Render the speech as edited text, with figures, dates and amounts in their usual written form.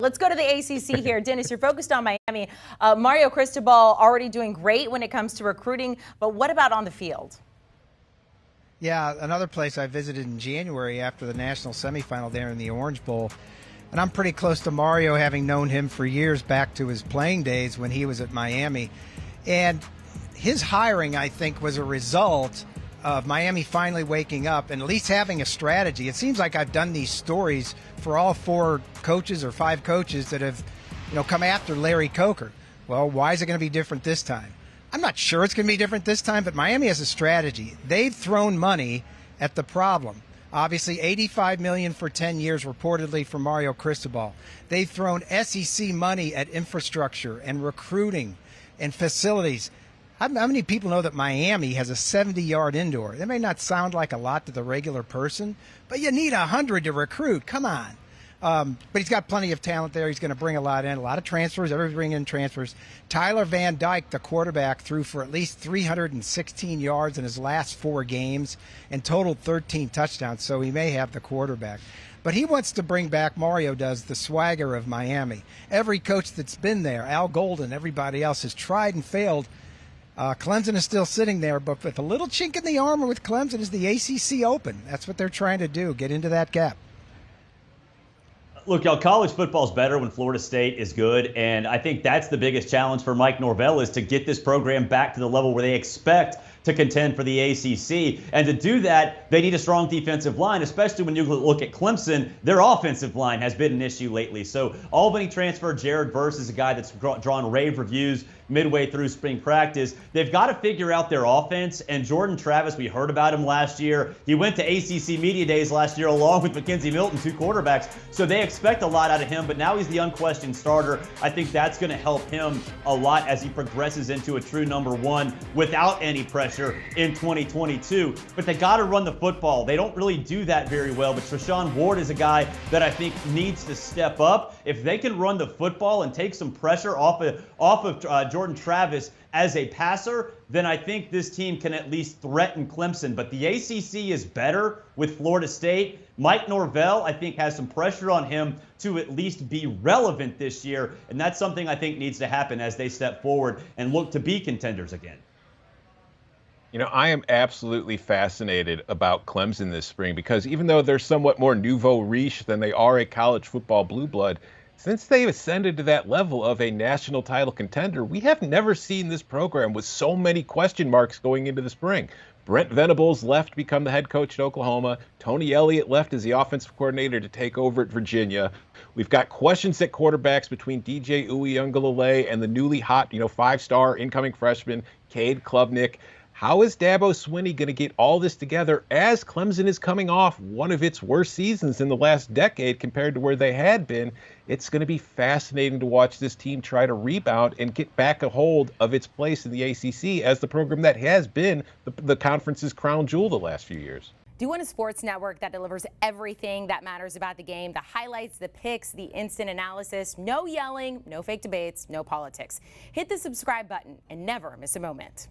Let's go to the ACC here. Dennis, you're focused on Miami. Mario Cristobal already doing great when it comes to recruiting, but what about on the field? Yeah, another place I visited in January after the national semifinal there in the Orange Bowl. And I'm pretty close to Mario, having known him for years back to his playing days when he was at Miami. And his hiring, I think, was a result of Miami finally waking up and at least having a strategy. It seems like I've done these stories for all 4 coaches or 5 coaches that have, come after Larry Coker. Well, why is it going to be different this time? I'm not sure it's going to be different this time, but Miami has a strategy. They've thrown money at the problem. Obviously, $85 million for 10 years reportedly for Mario Cristobal. They've thrown SEC money at infrastructure and recruiting and facilities. How many people know that Miami has a 70-yard indoor? That may not sound like a lot to the regular person, but you need 100 to recruit. Come on. But he's got plenty of talent there. He's going to bring a lot in, a lot of transfers. Everybody's bringing in transfers. Tyler Van Dyke, the quarterback, threw for at least 316 yards in his last 4 games and totaled 13 touchdowns, so he may have the quarterback. But he wants to bring back, Mario does, the swagger of Miami. Every coach that's been there, Al Golden, everybody else, has tried and failed. Clemson is still sitting there, but with a little chink in the armor with Clemson is the ACC Open. That's what they're trying to do, get into that gap. Look, y'all, college football is better when Florida State is good, and I think that's the biggest challenge for Mike Norvell is to get this program back to the level where they expect to contend for the ACC. And to do that, they need a strong defensive line, especially when you look at Clemson. Their offensive line has been an issue lately. So Albany transfer Jared Verse is a guy that's drawn rave reviews midway through spring practice. They've got to figure out their offense. And Jordan Travis, we heard about him last year. He went to ACC Media Days last year along with Mackenzie Milton, 2 quarterbacks. So they expect a lot out of him, but now he's the unquestioned starter. I think that's going to help him a lot as he progresses into a true number 1 without any pressure in 2022. But they got to run the football. They don't really do that very well, but Treshaun Ward is a guy that I think needs to step up. If they can run the football and take some pressure off of Jordan Travis as a passer, then I think this team can at least threaten Clemson. But the ACC is better with Florida State. Mike Norvell, I think, has some pressure on him to at least be relevant this year, and that's something I think needs to happen as they step forward and look to be contenders again. I am absolutely fascinated about Clemson this spring because even though they're somewhat more nouveau riche than they are a college football blue blood, since they've ascended to that level of a national title contender, we have never seen this program with so many question marks going into the spring. Brent Venables left to become the head coach at Oklahoma. Tony Elliott left as the offensive coordinator to take over at Virginia. We've got questions at quarterbacks between DJ Uiagalelei and the newly hot, 5-star incoming freshman, Cade Klubnik. How is Dabo Swinney going to get all this together as Clemson is coming off one of its worst seasons in the last decade compared to where they had been? It's going to be fascinating to watch this team try to rebound and get back a hold of its place in the ACC as the program that has been the conference's crown jewel the last few years. Do you want a sports network that delivers everything that matters about the game? The highlights, the picks, the instant analysis, no yelling, no fake debates, no politics. Hit the subscribe button and never miss a moment.